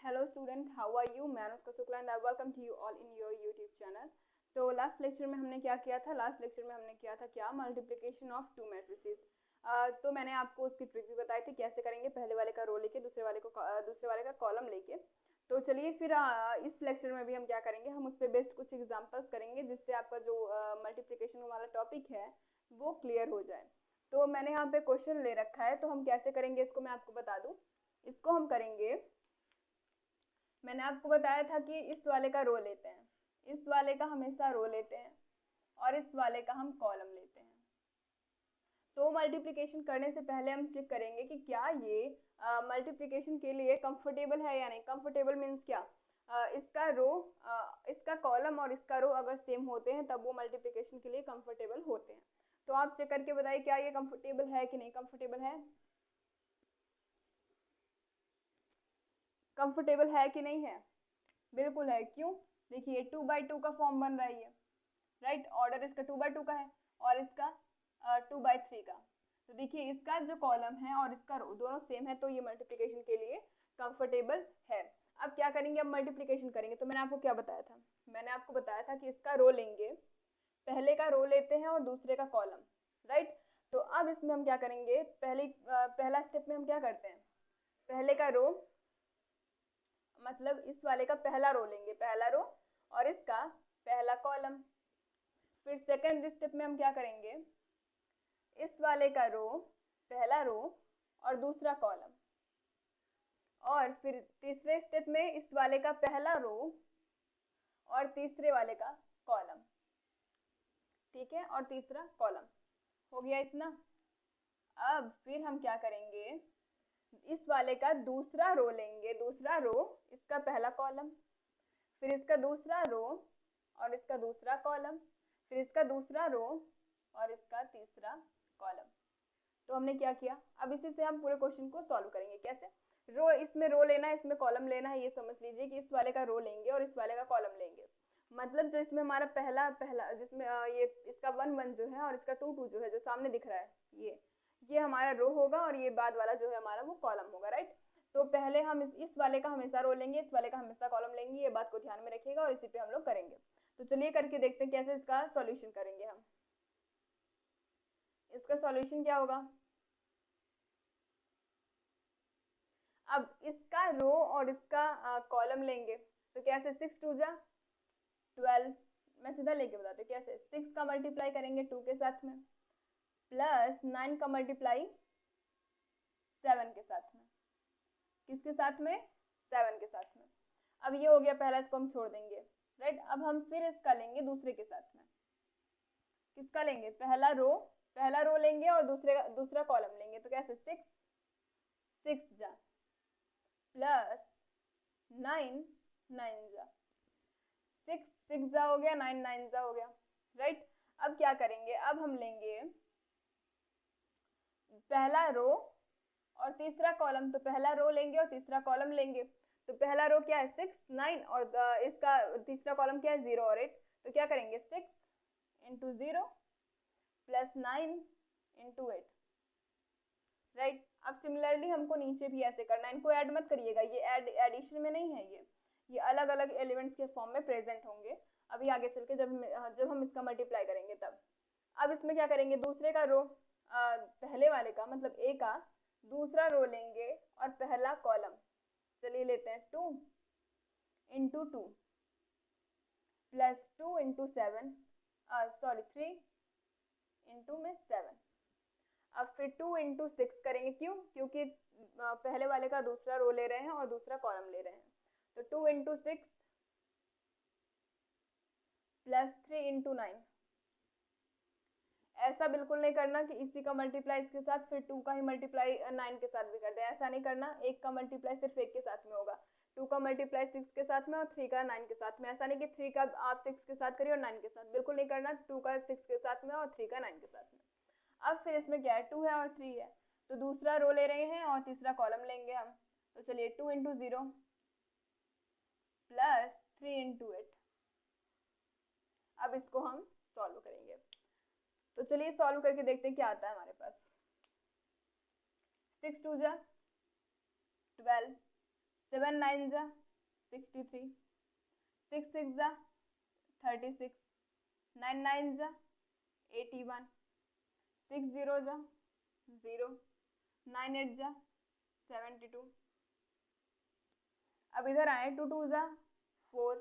Hello student, how are you? मैं Anushka Shukla and I welcome to you all in your YouTube channel. तो last lecture में हमने क्या किया था? लास्ट लेक्चर में हमने किया था क्या? Multiplication of to matrices. तो मैंने आपको उसकी ट्रिक भी बताई थी कैसे करेंगे, पहले वाले का रो लेके दूसरे वाले का कॉलम लेके। तो चलिए फिर इस लेक्चर में भी हम क्या करेंगे, हम उस पर बेस्ड कुछ एग्जांपल्स करेंगे जिससे आपका जो मल्टीप्लिकेशन वाला टॉपिक है वो क्लियर हो जाए। तो मैंने यहाँ पे क्वेश्चन ले रखा है, तो हम कैसे करेंगे इसको मैं आपको बता दूं। इसको हम करेंगे, मैंने आपको बताया था कि इस वाले का रो लेते हैं, इस वाले का हमेशा रो लेते हैं और इस वाले का हम कॉलम लेते हैं। तो मल्टीप्लिकेशन करने से पहले हम चेक करेंगे कि क्या ये मल्टीप्लिकेशन के लिए कंफर्टेबल है या नहीं। कंफर्टेबल मीन्स क्या, इसका रो इसका कॉलम और इसका रो अगर सेम होते हैं तब वो मल्टीप्लिकेशन के लिए कंफर्टेबल होते हैं। तो आप चेक करके बताइए क्या ये कंफर्टेबल है कि नहीं। कंफर्टेबल है, कंफर्टेबल है कि नहीं है? बिल्कुल है। क्यों? देखिए 2/2 का फॉर्म बन रहा है ये, राइट। ऑर्डर इसका 2/2 का है और इसका 2/3 का। तो देखिए इसका जो कॉलम है और इसका रो दोनों सेम है, तो ये मल्टीप्लिकेशन के लिए कंफर्टेबल है। अब क्या करेंगे, अब मल्टीप्लिकेशन करेंगे। तो मैंने आपको क्या बताया था, मैंने आपको बताया था कि इसका रो लेंगे, पहले का रो लेते हैं और दूसरे का कॉलम, राइट। तो अब इसमें हम क्या करेंगे, पहला स्टेप में हम क्या करते हैं, पहले का रो मतलब इस वाले का पहला रो लेंगे, पहला रो और इसका पहला कॉलम। फिर सेकंड स्टेप में हम क्या करेंगे, इस वाले का रो, पहला रो और दूसरा कॉलम। और फिर तीसरे स्टेप में इस वाले का पहला रो और तीसरे वाले का कॉलम, ठीक है, और तीसरा कॉलम। हो गया इतना। अब फिर हम क्या करेंगे, इस वाले का दूसरा रो लेंगे, दूसरा रो इसका पहला कॉलम, फिर इसका दूसरा रो और इसका दूसरा कॉलम, फिर इसका दूसरा रो और इसका तीसरा कॉलम। तो हमने क्या किया, अब इसी से हम पूरे क्वेश्चन को सॉल्व करेंगे। कैसे? रो, इसमें रो लेना है, इसमें कॉलम लेना है। ये समझ लीजिए कि इस वाले का रो लेंगे और इस वाले का कॉलम लेंगे। मतलब जो इसमें हमारा पहला पहला जिसमें ये इसका 1 1 जो है और इसका 2 2 जो है, जो सामने दिख रहा है, ये हमारा रो होगा और ये बाद वाला जो है हमारा वो कॉलम होगा, राइट। तो पहले हम इस वाले का हमेशा रो लेंगे, इस वाले का हमेशा कॉलम लेंगे। ये बात को ध्यान में रखिएगा और इसी पे हम लोग करेंगे। तो चलिए करके देखते हैं कैसे इसका सॉल्यूशन करेंगे हम। इसका सॉल्यूशन क्या होगा, अब इसका रो और इसका कॉलम लेंगे। तो कैसे, 6 2 जा 12। मैं सीधा लेके बताती हूँ कैसे। 6 का मल्टीप्लाई करेंगे 2 के साथ में, प्लस 9 का मल्टीप्लाई 7 के साथ में। किसके साथ में? 7 के साथ में। अब ये हो गया पहला, इसको हम छोड़ देंगे, राइट। अब हम फिर इसका लेंगे दूसरे के साथ में। किसका लेंगे? पहला रो लेंगे और दूसरा कॉलम लेंगे। तो कैसे, 6 6 जा प्लस 9 9 जा, 6 6 जा हो गया, 9 9 जा हो गया, राइट। अब क्या करेंगे, अब हम लेंगे पहला रो और तीसरा कॉलम। तो पहला रो लेंगे और तीसरा कॉलम लेंगे। तो पहला रो क्या है, 6 9 और इसका तीसरा कॉलम क्या है, 0 और 8। तो क्या करेंगे, 6 इंटू 0 प्लस 9 इंटू 8, राइट। अब सिमिलरली हमको नीचे भी ऐसे करना है। इनको ऐड मत करिएगा, ये एडिशन में नहीं है, ये अलग अलग एलिमेंट्स के फॉर्म में प्रेजेंट होंगे अभी आगे चल के, जब हम इसका मल्टीप्लाई करेंगे तब। अब इसमें क्या करेंगे, दूसरे का रो, पहले वाले का मतलब ए का दूसरा रो लेंगे और पहला कॉलम। चलिए लेते हैं 2 into 2 plus 2 into 7, sorry 3 into में 7। अब फिर 2 इंटू 6 करेंगे। क्यों? क्योंकि पहले वाले का दूसरा रो ले रहे हैं और दूसरा कॉलम ले रहे हैं। तो 2 इंटू 6 प्लस 3 इंटू 9। ऐसा बिल्कुल नहीं करना कि इसी का मल्टीप्लाई इसके साथ फिर 2 का ही मल्टीप्लाई 9 के साथ भी कर दे। ऐसा नहीं करना। एक का मल्टीप्लाई सिर्फ एक के साथ में होगा, 2 का मल्टीप्लाई 6 के साथ में और 3 का 9 के साथ में। ऐसा नहीं कि 3 का आप 6 के साथ करिए और 9 के साथ, बिल्कुल नहीं करना। 2 का 6 के साथ में और 3 का 9 के साथ में। अब फिर इसमें क्या है, 2 है और 3 है, तो दूसरा रो ले रहे हैं और तीसरा कॉलम लेंगे हम। तो चलिए 2 इंटू 0 प्लस 3 इंटू 8। अब इसको हम सॉल्व करेंगे। तो चलिए सॉल्व करके देखते हैं क्या आता है हमारे पास। 6 2 जा 12, 7 9 जा 63, 6 6 जा 36, 9 9 जा 81, 6 0 जा 0, 9 8 जा 72। अब इधर आए 2 2 जा 4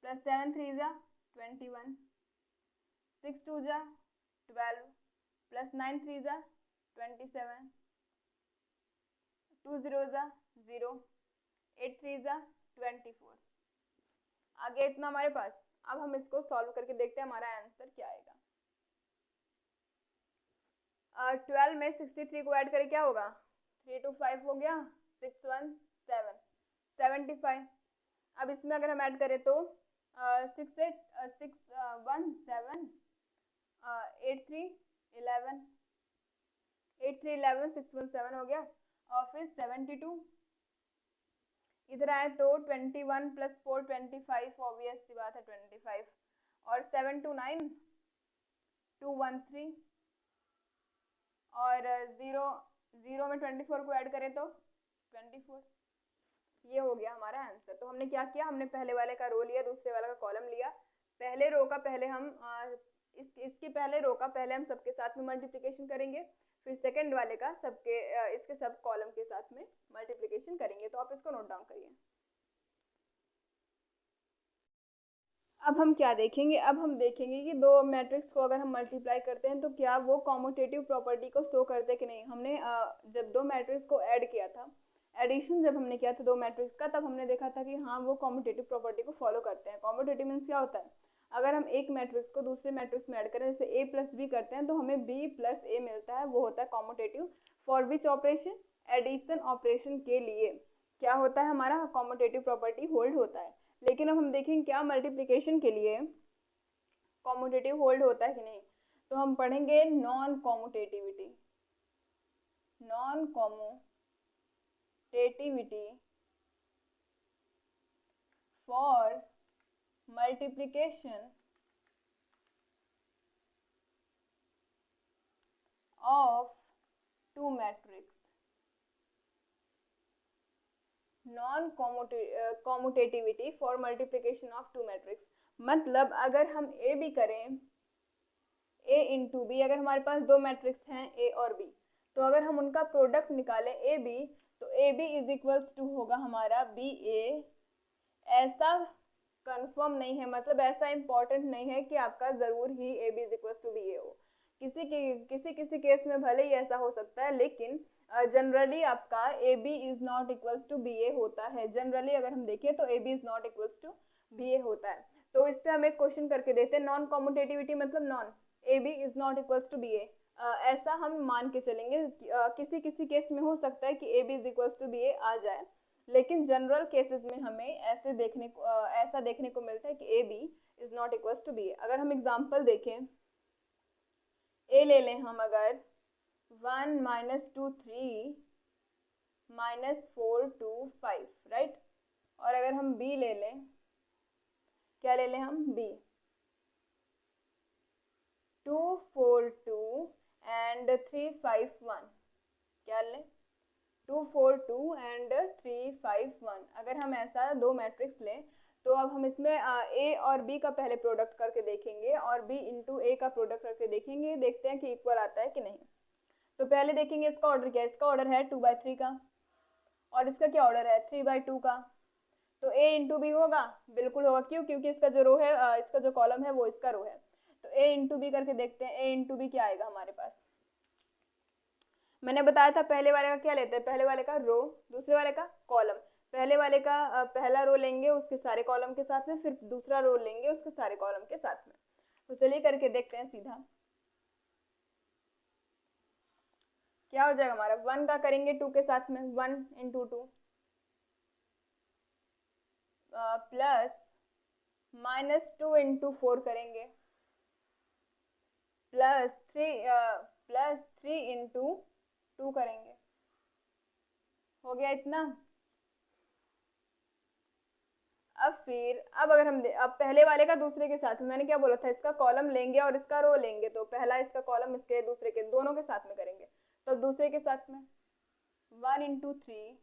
प्लस 7 3 जा 21, 6 2 जा 12 प्लस 9 3 जा 27, 2 0 जा 0, 8 3 जा 24। आगे इतना हमारे पास। अब हम इसको सॉल्व करके देखते हैं हमारा आंसर क्या आएगा। 12 में 63 को ऐड करें क्या होगा, 3 2 5 हो गया, 6 1 7 75। अब इसमें अगर हम ऐड करें तो 6 8 6 1 7 8 3 11, 8 3 11 6 1 7 हो गया, और फिर 72। इधर आए तो 21 प्लस 4 25, ऑब्वियस सी बात है 25, और 7 2 9 2 1 3, और 0 में 24 को ऐड करें तो 24। ये हो गया हमारा आंसर। तो हमने क्या किया, हमने पहले वाले का रो लिया, दूसरे वाले का कॉलम लिया। पहले रो का पहले हम इसकी पहले रो का पहले हम सबके साथ में मल्टीप्लिकेशन करेंगे, फिर सेकंड वाले का सबके इसके सब कॉलम के साथ में मल्टीप्लिकेशन करेंगे। तो आप इसको नोट डाउन करिए। अब हम क्या देखेंगे, अब हम देखेंगे कि दो मैट्रिक्स को अगर हम मल्टीप्लाई करते हैं तो क्या वो कॉम्यूटेटिव प्रॉपर्टी को शो करते कि नहीं। हमने जब दो मैट्रिक्स को ऐड किया था, एडिशन जब हमने किया था दो मैट्रिक्स का, तब हमने देखा था कि हाँ वो कॉम्यूटेटिव प्रॉपर्टी को फॉलो करते हैं। कॉम्यूटेटिव मीन्स क्या होता है, अगर हम एक मैट्रिक्स को दूसरे मैट्रिक्स में ऐड करें, जैसे a प्लस बी करते हैं तो हमें b प्लस a मिलता है, वो होता है commutative. For which operation, addition operation के लिए क्या होता है, हमारा कॉम्यूटेटिव प्रॉपर्टी होल्ड होता है। लेकिन अब हम देखेंगे क्या मल्टीप्लिकेशन के लिए कॉम्यूटेटिव होल्ड होता है कि नहीं। तो हम पढ़ेंगे non कॉम्यूटेटिविटी, non कॉम्यूटेटिविटी for multiplication of two matrix, non commutativity for multiplication of two matrix। मतलब अगर हम a भी करें, a इंटू बी, अगर हमारे पास दो मैट्रिक्स हैं a और b, तो अगर हम उनका प्रोडक्ट निकालें a b, तो a b is equals to होगा हमारा b a। ऐसा कंफर्म नहीं है, मतलब ऐसा इंपॉर्टेंट नहीं है कि आपका जरूर ही A B is equal to B A हो। किसी केस में भले ही ऐसा हो सकता है, लेकिन जनरली आपका A B is not equals to B A होता है। जनरली अगर हम देखें तो A B is not equals to B A होता है। तो इस पे हम एक क्वेश्चन करके देते हैं, नॉन कॉम्यूटेटिविटी मतलब non A B is not equals to B A. ऐसा हम मान के चलेंगे। किसी केस में हो सकता है कि A B is equals to B A आ जाए, लेकिन जनरल केसेस में हमें ऐसा देखने को मिलता है कि A B is not equals to B A. अगर हम एग्जांपल देखें, ए ले लें हम, अगर 1 - 2 3 -4 2 5, राइट। और अगर हम बी ले लें, क्या ले लें हम, बी 2 4 2 एंड 3 5 1, क्या लें 2 4 2 एंड 3 5 1। अगर हम ऐसा दो मैट्रिक्स लें तो अब हम इसमें a और b का पहले प्रोडक्ट करके देखेंगे और b इंटू a का प्रोडक्ट करके देखेंगे, देखते हैं कि इक्वल आता है कि नहीं। तो पहले देखेंगे इसका ऑर्डर क्या है। इसका ऑर्डर है 2/3 का, और इसका क्या ऑर्डर है 3/2 का। तो a इंटू बी होगा, बिल्कुल होगा। क्यों, क्योंकि इसका जो रो है, इसका जो कॉलम है वो इसका रो है। तो a इंटू बी करके देखते हैं, a इंटू बी क्या आएगा हमारे पास। मैंने बताया था पहले वाले का क्या लेते हैं, पहले वाले का रो, दूसरे वाले का कॉलम। पहले वाले का पहला रो लेंगे उसके सारे कॉलम के साथ में, फिर दूसरा रो लेंगे उसके सारे कॉलम के साथ में। तो चलिए करके देखते हैं सीधा क्या हो जाएगा हमारा। 1 का करेंगे 2 के साथ में, 1 इंटू 2 प्लस -2 इंटू 4 करेंगे, प्लस 3 इंटू 2 करेंगे। हो गया इतना। अब अगर हम अब पहले वाले का दूसरे के साथ में, मैंने क्या बोला था, इसका कॉलम लेंगे और इसका रो लेंगे। तो पहला इसका कॉलम इसके दूसरे के, दोनों के साथ में करेंगे। तो दूसरे के साथ में 1 into 3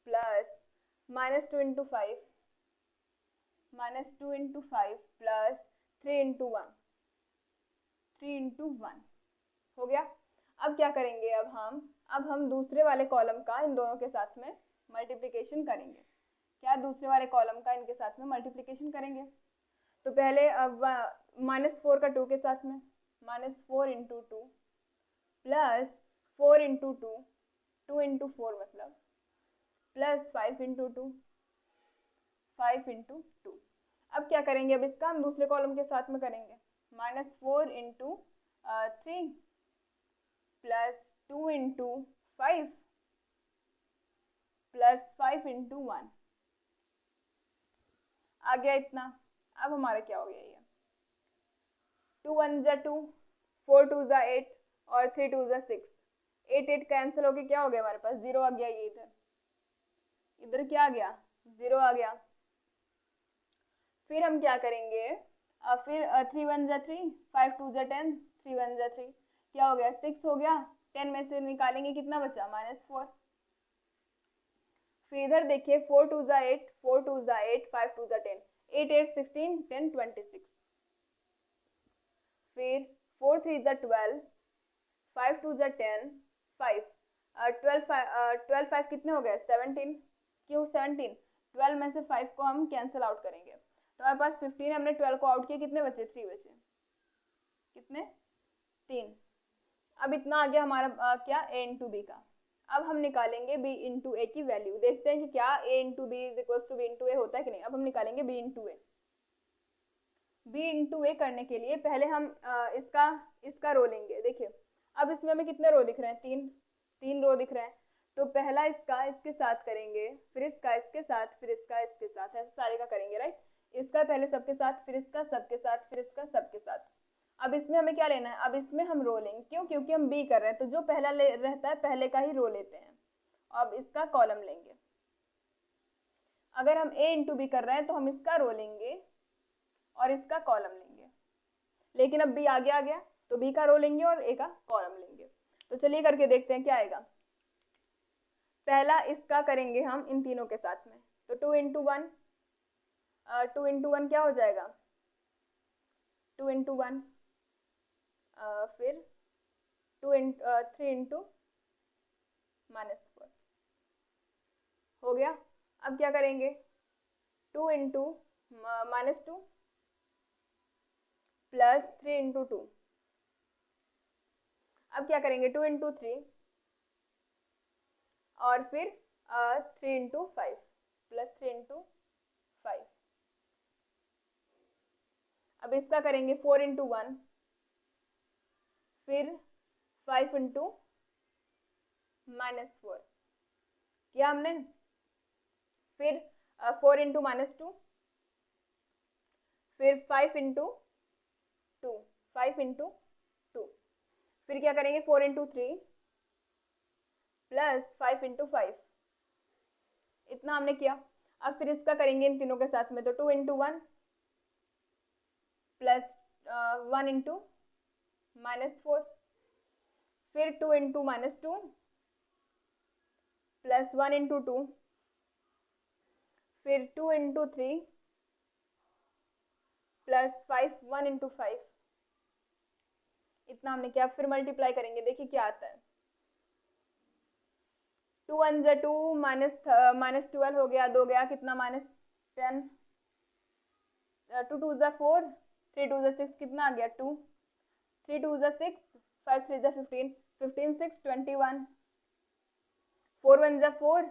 plus -2 into 5 plus 3 into 1 हो गया। अब क्या करेंगे, अब हम दूसरे वाले कॉलम का इन दोनों के साथ में मल्टीप्लिकेशन करेंगे। क्या दूसरे वाले कॉलम का इनके साथ में मल्टीप्लिकेशन करेंगे? तो पहले अब -4 का 2 के साथ में, -4 इंटू 2 प्लस 4 इंटू 2, 2 इंटू 4 मतलब, प्लस 5 इंटू 2, 5 इंटू 2। अब क्या करेंगे, अब इसका हम दूसरे कॉलम के साथ में करेंगे। -4 into 3 plus 2 into 5 plus 5 into 1 आ गया इतना। अब हमारा क्या हो गया, ये 2 1 जा 2, 4 2 जा 8 और 3 2 जा 6, 8 8 कैंसिल होके क्या हो गया हमारे पास, 0 आ गया। ये इधर क्या आ गया, 0 आ गया। फिर हम क्या करेंगे, फिर 3 1 जा 3, 5 2 जा 10, 3 1 जा 3, क्या हो गया, 6 हो गया। 10 में से निकालेंगे कितना बचा, -4। फिर इधर देखिए 4 2 जा 8, 4 2 जा 8, 5 2 जा 10, 8 8 16, 10 26। फिर 4 3 जा 12, 5 2 जा 10, 5 12 5 कितने हो गए, 17। क्यों 17, 12 में से 5 को हम कैंसिल आउट करेंगे तो हमारे पास 15, हमने 12 को आउट किया, कितने बचे, 3 बचे, कितने, 3। अब इतना आ गया हमारा क्या, a इंटू बी का। अब हम निकालेंगे b इंटू ए की वैल्यू, देखते हैं कि क्या a into B is equal to b into A होता है कि नहीं। अब हम निकालेंगे b into A. b into A करने के लिए पहले हम इसका रो लेंगे। देखिए अब इसमें हमें कितने रो दिख रहे हैं, 3 रो दिख रहे हैं। तो पहला इसका इसके साथ करेंगे, फिर इसका इसके साथ, फिर इसका इसके साथ, ऐसे सारे का करेंगे, राइट। इसका पहले सबके साथ, फिर इसका सबके साथ, फिर इसका सबके साथ। अब इसमें हमें क्या लेना है, अब इसमें हम रो लेंगे, क्यों, क्योंकि हम बी कर रहे हैं, तो जो पहला रहता है पहले का ही रो लेते हैं। अब इसका कॉलम लेंगे। अगर हम a इंटू बी कर रहे हैं तो हम इसका रो लेंगे और इसका कॉलम लेंगे, लेकिन अब b आगे आ गया तो b का रो लेंगे और a का कॉलम लेंगे। तो चलिए करके देखते हैं क्या आएगा। पहला इसका करेंगे हम इन तीनों के साथ में, तो 2 इंटू 1, 2 इंटू 1 क्या हो जाएगा, 2 इंटू 1, फिर 3 इंटू -4 हो गया। अब क्या करेंगे, 2 इंटू -2 प्लस 3 इंटू 2। अब क्या करेंगे, 2 इंटू 3 और फिर 3 इंटू 5 प्लस 3 इंटू 5। अब इसका करेंगे 4 इंटू 1, फिर 5 इंटू -4 किया हमने। फिर 4 इंटू -2, फिर 5 इंटू 2, 5 इंटू 2। फिर क्या करेंगे, 4 इंटू 3 प्लस 5 इंटू 5, इतना हमने किया। अब फिर इसका करेंगे इन तीनों के साथ में, तो 2 इंटू 1 प्लस 1 इंटू -4, फिर 2 इंटू -2 प्लस 1 इंटू 2, फिर 2 इंटू 3 प्लस 5, 1 इंटू 5, इतना हमने किया। फिर मल्टीप्लाई करेंगे, देखिए क्या आता है। 2 1 जा 2, -12 हो गया, 2 गया कितना, -10, 2 2 जा 4, 3 2 जा 6, कितना आ गया, 2, 3 2 जा 6, 5 3 जा 15, 15 6 21, 4 1 जा 4,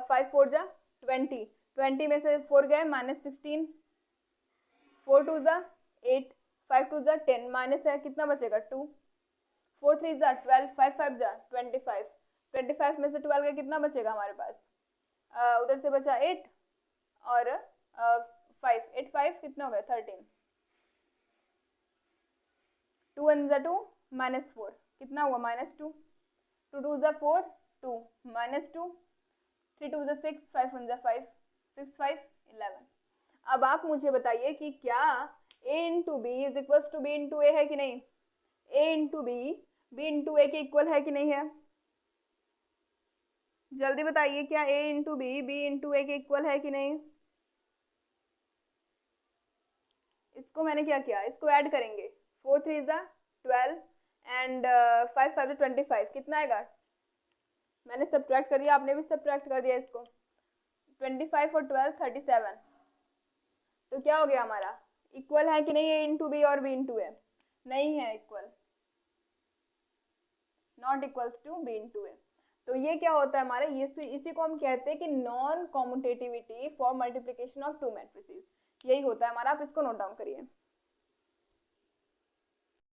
5 4 जा 20, 20 में से 4 गए, -16, 4 2 जा 8, 5 2 जा 10, माइनस है, कितना बचेगा, 2, 4 3 जा 12, 5 5 जा 25, 25 में से 12 का कितना बचेगा हमारे पास, उधर से बचा 8 और 5, 8 5 कितना हो गया, 13, 2 1 जा 2, -4 कितना हुआ, -2, 2 2 जा 4, 2 -2, 3 2 जा 6, 5 1 जा 5, 6 5 11। अब आप मुझे बताइए कि क्या a into B is equal to B into A है कि नहीं, a into B into A के इक्वल है कि नहीं है। जल्दी बताइए, क्या a into B into A के इक्वल है कि नहीं? इसको मैंने क्या किया, इसको ऐड करेंगे। 4 3 ज़ा 12 एंड 5 5 25, कितना आएगा? मैंने सब्ट्रैक्ट कर दिया, आपने भी सब्ट्रैक्ट कर दिया इसको। 25 और 12 37। तो क्या हो गया हमारा, इक्वल है कि नहीं ए इंटू बी और बी इंटू ए? नहीं है equal, not equals to B into A. तो ये क्या होता है हमारे, ये इसी को हम कहते हैं कि non कॉम्यूटेटिविटी for multiplication of to matrices. यही होता है हमारा, आप इसको नोट डाउन करिए।